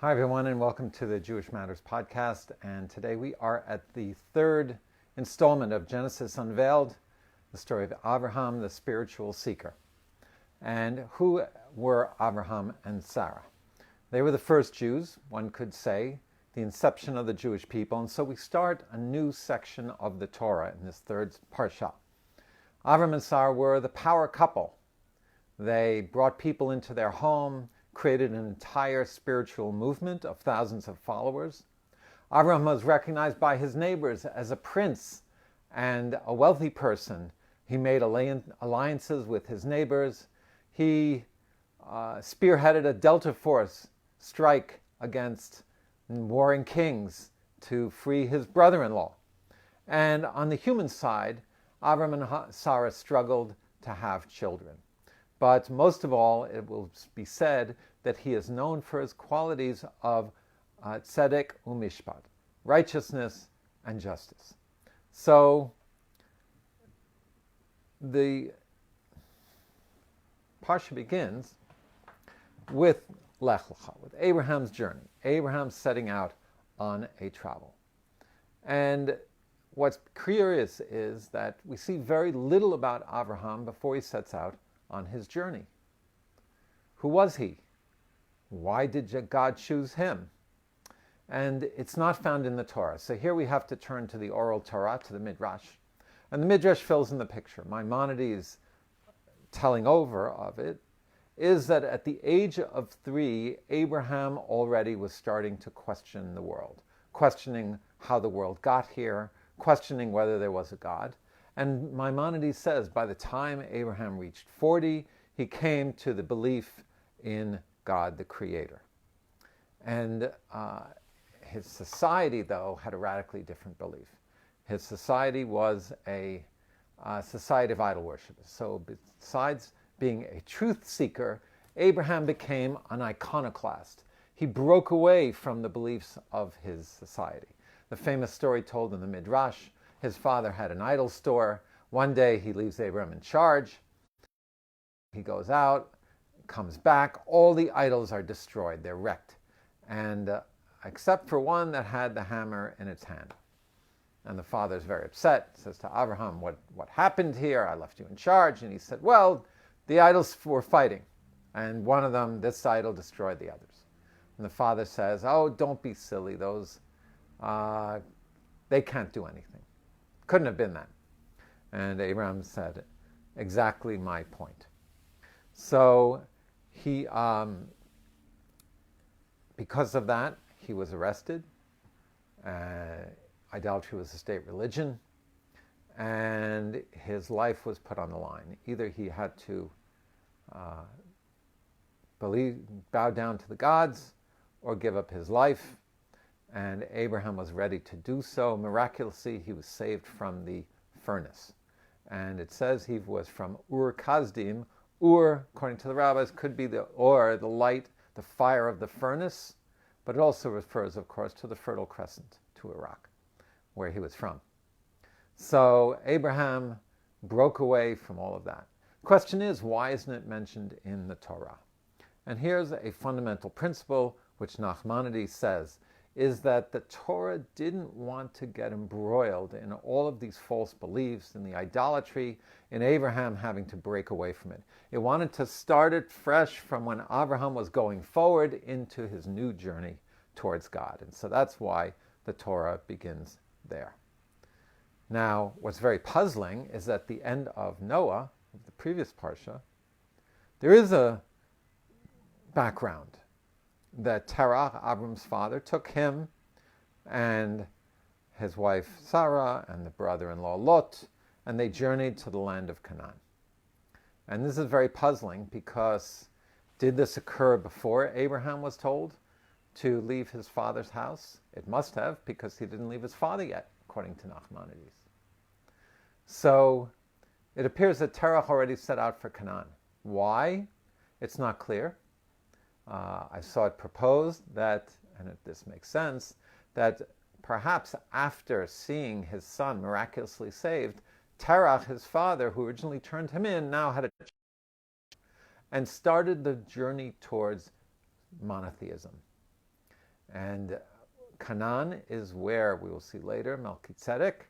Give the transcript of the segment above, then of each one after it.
Hi everyone, and welcome to the Jewish Matters podcast. And today we are at the third installment of Genesis Unveiled, the story of Avraham, the spiritual seeker. And who were Avraham and Sarah? They were the first Jews, one could say, the inception of the Jewish people. And so we start a new section of the Torah in this third Parshat. Avraham and Sarah were the power couple. They brought people into their home, created an entire spiritual movement of thousands of followers. Avraham was recognized by his neighbors as a prince and a wealthy person. He made alliances with his neighbors. He spearheaded a Delta Force strike against warring kings to free his brother-in-law. And on the human side, Avraham and Sarah struggled to have children. But most of all, it will be said that he is known for his qualities of tzedek umishpat, righteousness and justice. So the Parsha begins with Lech, with Abraham's journey, Abraham setting out on a travel. And what's curious is that we see very little about Avraham before he sets out on his journey. Who was he? Why did God choose him? And it's not found in the Torah. So here we have to turn to the oral Torah, to the Midrash. And the Midrash fills in the picture. Maimonides' telling over of it is that at the age of 3, Abraham already was starting to question the world, questioning how the world got here, questioning whether there was a God. And Maimonides says by the time Abraham reached 40, he came to the belief in God, the Creator. And his society, though, had a radically different belief. His society was a society of idol worshippers. So besides being a truth seeker, Abraham became an iconoclast. He broke away from the beliefs of his society. The famous story told in the Midrash, his father had an idol store. One day he leaves Abraham in charge. He goes out, comes back. All the idols are destroyed. They're wrecked. And except for one that had the hammer in its hand. And the father's very upset. Says to Abraham, what happened here? I left you in charge. And he said, well, the idols were fighting. And one of them, this idol, destroyed the others. And the father says, oh, don't be silly. Those, they can't do anything. Couldn't have been that. And Abraham said, exactly my point. So he, because of that, he was arrested. Idolatry was a state religion. And his life was put on the line. Either he had to bow down to the gods or give up his life. And Abraham was ready to do so. Miraculously, he was saved from the furnace. And it says he was from Ur Kasdim. Ur, according to the rabbis, could be the light, the fire of the furnace, but it also refers, of course, to the Fertile Crescent, to Iraq, where he was from. So Abraham broke away from all of that. The question is, why isn't it mentioned in the Torah? And here's a fundamental principle, which Nachmanides says, is that the Torah didn't want to get embroiled in all of these false beliefs, in the idolatry, in Abraham having to break away from it. It wanted to start it fresh from when Abraham was going forward into his new journey towards God. And so that's why the Torah begins there. Now, what's very puzzling is at the end of Noah, of the previous Parsha, there is a background that Terach, Abram's father, took him and his wife Sarah and the brother-in-law Lot, and they journeyed to the land of Canaan. And this is very puzzling because did this occur before Abraham was told to leave his father's house? It must have, because he didn't leave his father yet, according to Nachmanides. So it appears that Terach already set out for Canaan. Why? It's not clear. I saw it proposed that, and this makes sense, that perhaps after seeing his son miraculously saved, Terach, his father, who originally turned him in, now had a and started the journey towards monotheism. And Canaan is where we will see later Melchizedek,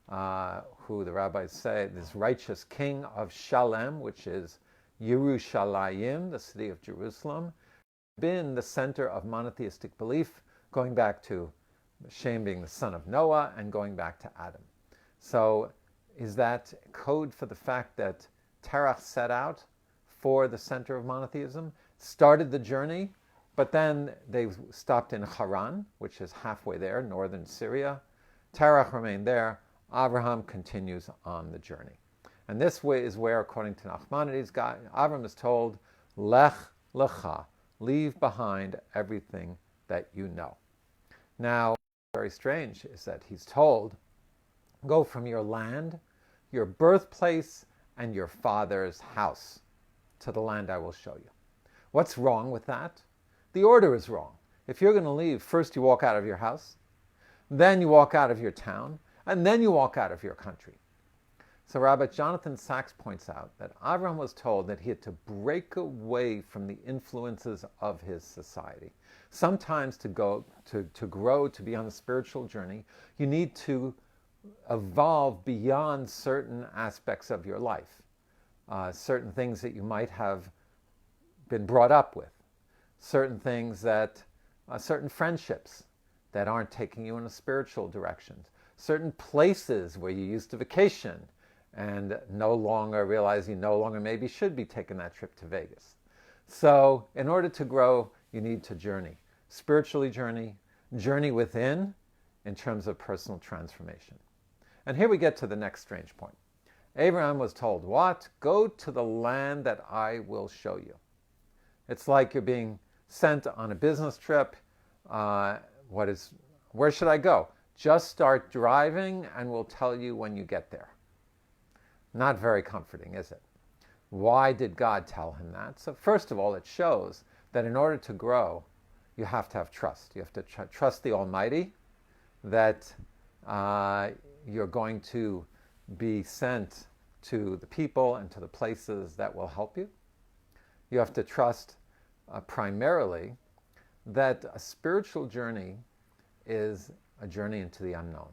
who the rabbis say this righteous king of Shalem, which is Yerushalayim, the city of Jerusalem, been the center of monotheistic belief, going back to Shem being the son of Noah and going back to Adam. So is that code for the fact that Terach set out for the center of monotheism, started the journey, but then they stopped in Haran, which is halfway there, northern Syria. Terach remained there. Avraham continues on the journey. And this way is where, according to Nachmanides, Avraham is told, Lech, Lecha, leave behind everything that you know. Now, very strange is that he's told, go from your land, your birthplace, and your father's house to the land I will show you. What's wrong with that? The order is wrong. If you're going to leave, first you walk out of your house, then you walk out of your town, and then you walk out of your country. So Rabbi Jonathan Sachs points out that Avraham was told that he had to break away from the influences of his society. Sometimes to grow, to be on a spiritual journey, you need to evolve beyond certain aspects of your life, certain things that you might have been brought up with, certain things that, certain friendships that aren't taking you in a spiritual direction, certain places where you used to vacation and no longer realize you no longer maybe should be taking that trip to Vegas. So in order to grow, you need to journey. Spiritually journey within in terms of personal transformation. And here we get to the next strange point. Abraham was told, what? Go to the land that I will show you. It's like you're being sent on a business trip. Where should I go? Just start driving and we'll tell you when you get there. Not very comforting, is it? Why did God tell him that? So first of all, it shows that in order to grow, you have to have trust. You have to trust the Almighty that you're going to be sent to the people and to the places that will help you. You have to trust primarily that a spiritual journey is a journey into the unknown.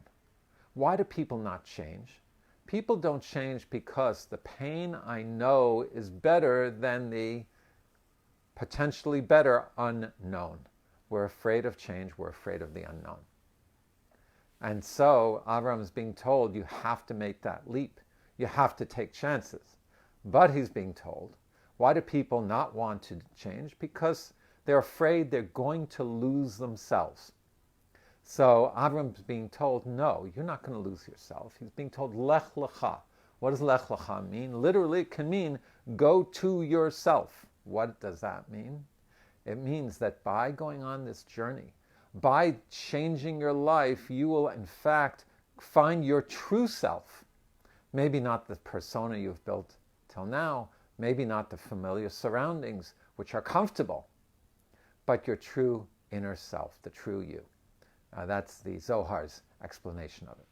Why do people not change? People don't change because the pain I know is better than the potentially better unknown. We're afraid of change. We're afraid of the unknown. And so Avraham is being told you have to make that leap. You have to take chances. But he's being told, why do people not want to change? Because they're afraid they're going to lose themselves. So Avram's being told, no, you're not going to lose yourself. He's being told, Lech Lecha. What does Lech Lecha mean? Literally, it can mean go to yourself. What does that mean? It means that by going on this journey, by changing your life, you will in fact find your true self. Maybe not the persona you've built till now, maybe not the familiar surroundings, which are comfortable, but your true inner self, the true you. That's the Zohar's explanation of it.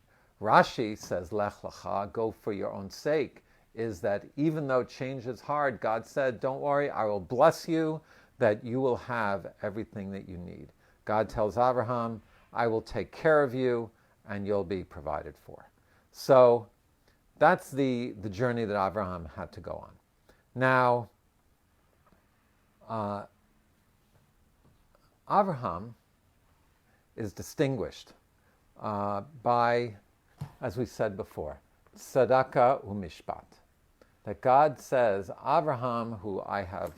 Rashi says, Lech Lecha, go for your own sake, is that even though change is hard, God said, don't worry, I will bless you, that you will have everything that you need. God tells Abraham, I will take care of you, and you'll be provided for. So that's the journey that Abraham had to go on. Now, Abraham is distinguished by, as we said before, tzedakah u'mishpat. That God says, Abraham, who I have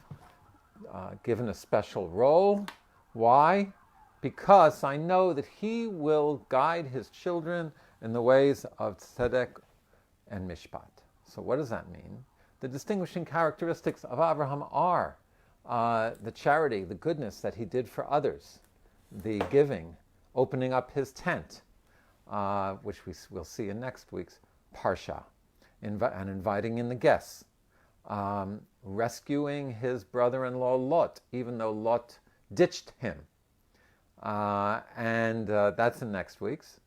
given a special role. Why? Because I know that he will guide his children in the ways of tzedek and mishpat. So what does that mean? The distinguishing characteristics of Abraham are the charity, the goodness that he did for others, the giving, opening up his tent, which we will see in next week's Parshat, and inviting in the guests, rescuing his brother-in-law Lot, even though Lot ditched him. And that's in next week's.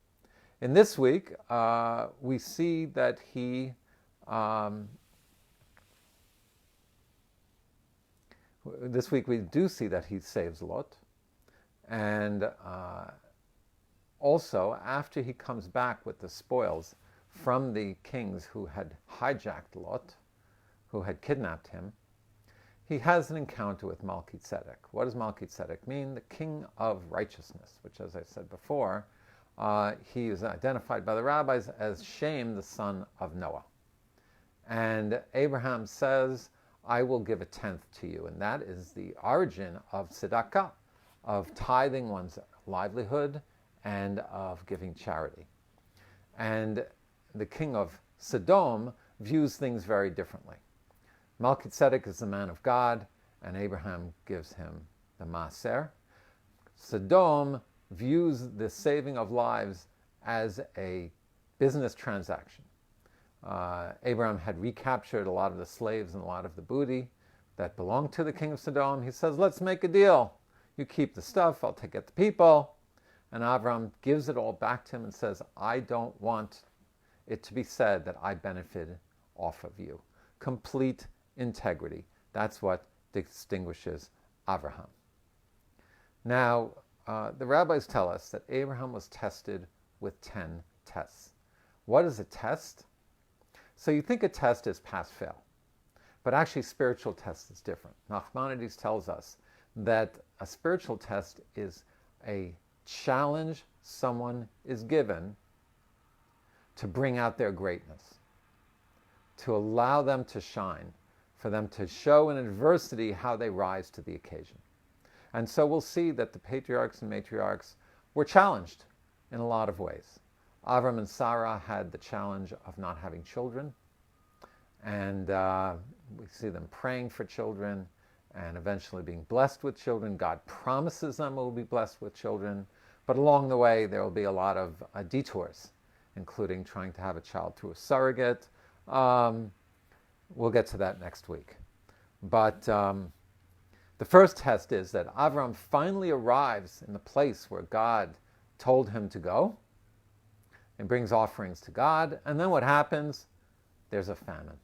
In this week, we see that he this week we do see that he saves Lot, And also, after he comes back with the spoils from the kings who had hijacked Lot, who had kidnapped him, he has an encounter with Melchizedek. What does Melchizedek mean? The king of righteousness, which, as I said before, he is identified by the rabbis as Shem, the son of Noah. And Abraham says, I will give a tenth to you. And that is the origin of tzedakah, of tithing one's livelihood and of giving charity. And the king of Sodom views things very differently. Melchizedek is the man of God, and Abraham gives him the maaser. Sodom views the saving of lives as a business transaction. Abraham had recaptured a lot of the slaves and a lot of the booty that belonged to the king of Sodom. He says, let's make a deal. You keep the stuff, I'll get the people. And Avraham gives it all back to him and says, I don't want it to be said that I benefited off of you. Complete integrity. That's what distinguishes Avraham. Now, the rabbis tell us that Abraham was tested with 10 tests. What is a test? So you think a test is pass-fail, but actually spiritual test is different. Nachmanides tells us that a spiritual test is a challenge someone is given to bring out their greatness, to allow them to shine, for them to show in adversity how they rise to the occasion. And so we'll see that the patriarchs and matriarchs were challenged in a lot of ways. Avraham and Sarah had the challenge of not having children, and we see them praying for children and eventually being blessed with children. God promises them will be blessed with children, but along the way there will be a lot of detours, including trying to have a child through a surrogate. We'll get to that next week. But the first test is that Avraham finally arrives in the place where God told him to go and brings offerings to God. And then what happens? There's a famine.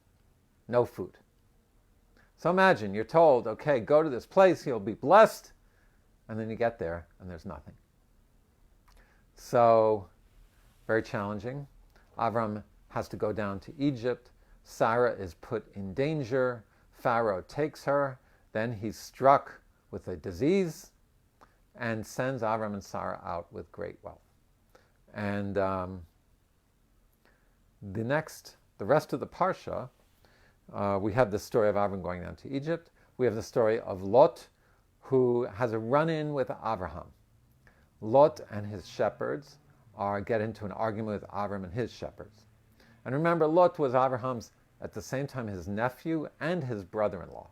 No food. So imagine you're told, okay, go to this place, you'll be blessed. And then you get there and there's nothing. So, very challenging. Avraham has to go down to Egypt. Sarah is put in danger. Pharaoh takes her. Then he's struck with a disease and sends Avraham and Sarah out with great wealth. And the rest of the Parsha, we have the story of Avraham going down to Egypt. We have the story of Lot, who has a run-in with Avraham. Lot and his shepherds get into an argument with Avraham and his shepherds. And remember, Lot was Abraham's, at the same time, his nephew and his brother-in-law.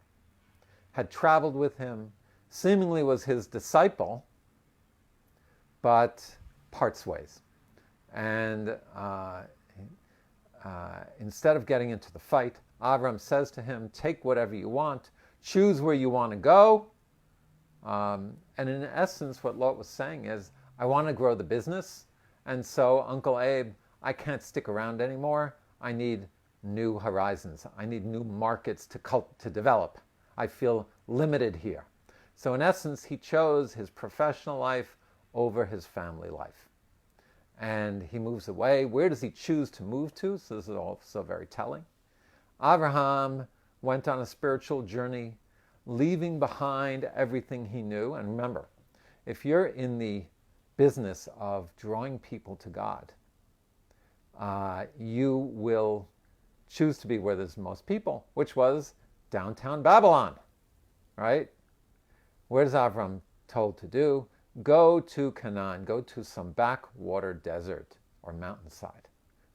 Had traveled with him, seemingly was his disciple, but parts ways. And instead of getting into the fight, Avraham says to him, take whatever you want, choose where you want to go. And in essence, what Lot was saying is, I want to grow the business, and so Uncle Abe, I can't stick around anymore. I need new horizons. I need new markets to develop. I feel limited here. So in essence, he chose his professional life over his family life. And he moves away. Where does he choose to move to? So this is also very telling. Avraham went on a spiritual journey, leaving behind everything he knew. And remember, if you're in the business of drawing people to God, you will choose to be where there's most people, which was downtown Babylon, right? Where is Avraham told to do? Go to Canaan, go to some backwater desert or mountainside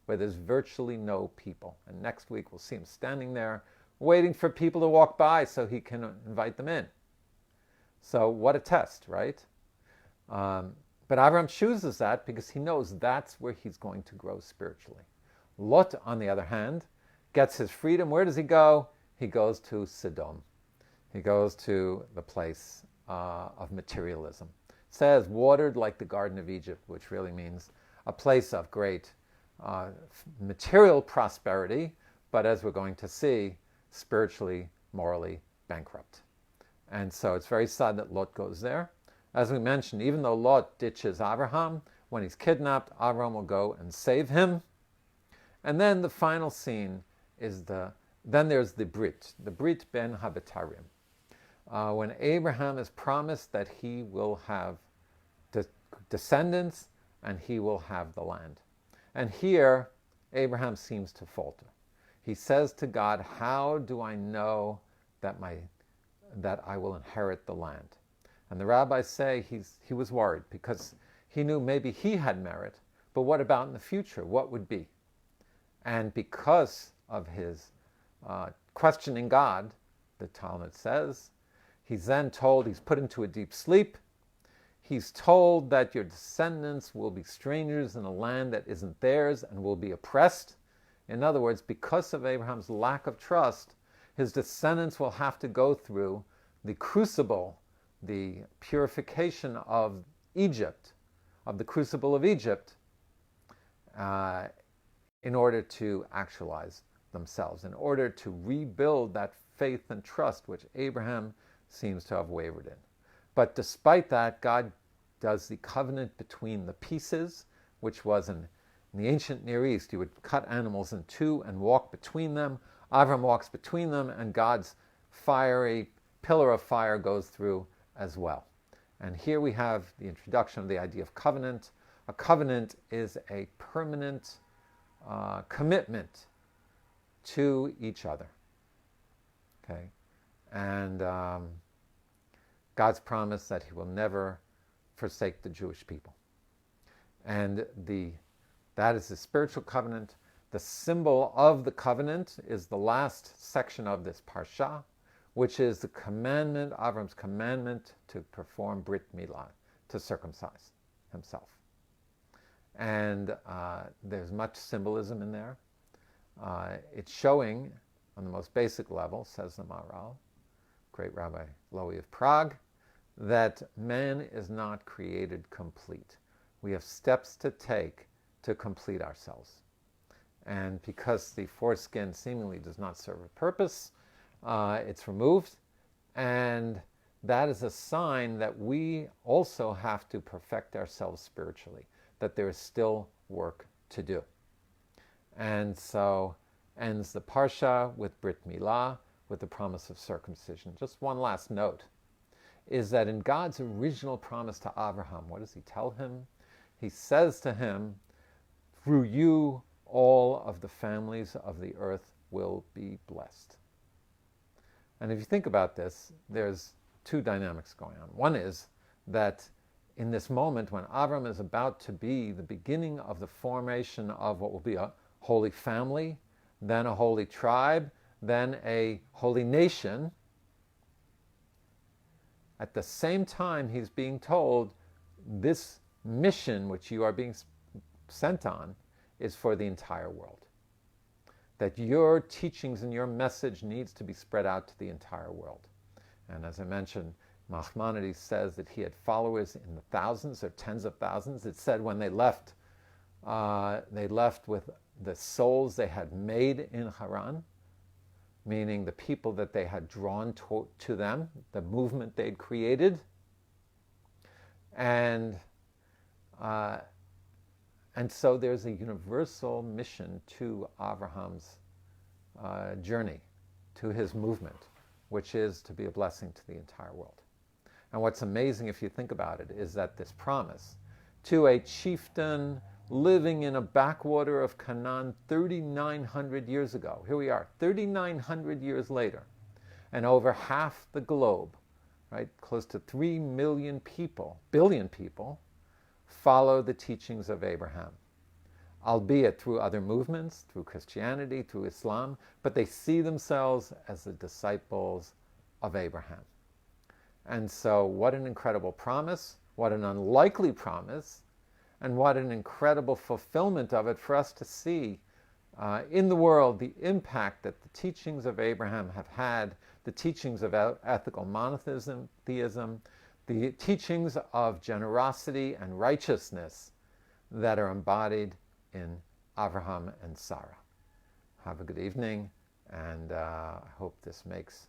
where there's virtually no people. And next week we'll see him standing there waiting for people to walk by so he can invite them in. So what a test, right? But Avraham chooses that because he knows that's where he's going to grow spiritually. Lot, on the other hand, gets his freedom. Where does he go? He goes to Sodom. He goes to the place of materialism. It says, watered like the Garden of Egypt, which really means a place of great material prosperity, but as we're going to see, spiritually, morally bankrupt. And so it's very sad that Lot goes there. As we mentioned, even though Lot ditches Avraham, when he's kidnapped, Avraham will go and save him. And then the final scene is then there's the Brit ben Habetarim. When Abraham is promised that he will have descendants and he will have the land. And here, Abraham seems to falter. He says to God, how do I know that I will inherit the land? And the rabbis say he was worried because he knew maybe he had merit, but what about in the future? What would be? And because of his questioning God, the Talmud says, he's then told, he's put into a deep sleep. He's told that your descendants will be strangers in a land that isn't theirs and will be oppressed. In other words, because of Abraham's lack of trust, his descendants will have to go through the crucible, the purification of Egypt, of the crucible of Egypt, in order to actualize themselves, in order to rebuild that faith and trust which Abraham seems to have wavered in. But despite that, God does the covenant between the pieces, which was in the ancient Near East. You would cut animals in two and walk between them. Avram walks between them, and God's fiery pillar of fire goes through as well. And here we have the introduction of the idea of covenant. A covenant is a permanent commitment to each other. Okay, and God's promise that He will never forsake the Jewish people, and that is the spiritual covenant. The symbol of the covenant is the last section of this parsha, which is the commandment, Avram's commandment to perform Brit Milah, to circumcise himself. And there's much symbolism in there. It's showing, on the most basic level, says the Maharal, great Rabbi Lowy of Prague, that man is not created complete. We have steps to take to complete ourselves. And because the foreskin seemingly does not serve a purpose, it's removed. And that is a sign that we also have to perfect ourselves spiritually, that there is still work to do. And so ends the Parsha with Brit Milah, with the promise of circumcision. Just one last note is that in God's original promise to Avraham, what does He tell him? He says to him, through you, all of the families of the earth will be blessed. And if you think about this, there's two dynamics going on. One is that in this moment when Avram is about to be the beginning of the formation of what will be a holy family, then a holy tribe, then a holy nation, at the same time he's being told this mission which you are being sent on is for the entire world. That your teachings and your message needs to be spread out to the entire world. And as I mentioned, Maimonides says that he had followers in the thousands or tens of thousands. It said when they left with the souls they had made in Haran, meaning the people that they had drawn to them, the movement they'd created. And so there's a universal mission to Abraham's journey, to his movement, which is to be a blessing to the entire world. And what's amazing, if you think about it, is that this promise to a chieftain living in a backwater of Canaan 3,900 years ago. Here we are, 3,900 years later, and over half the globe, right, close to 3 billion people, follow the teachings of Abraham, albeit through other movements, through Christianity, through Islam, but they see themselves as the disciples of Abraham. And so what an incredible promise, what an unlikely promise, and what an incredible fulfillment of it for us to see in the world the impact that the teachings of Abraham have had, the teachings of ethical monotheism, the teachings of generosity and righteousness that are embodied in Avraham and Sarah. Have a good evening, and I hope this makes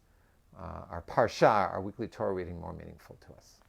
our Parsha, our weekly Torah reading, more meaningful to us.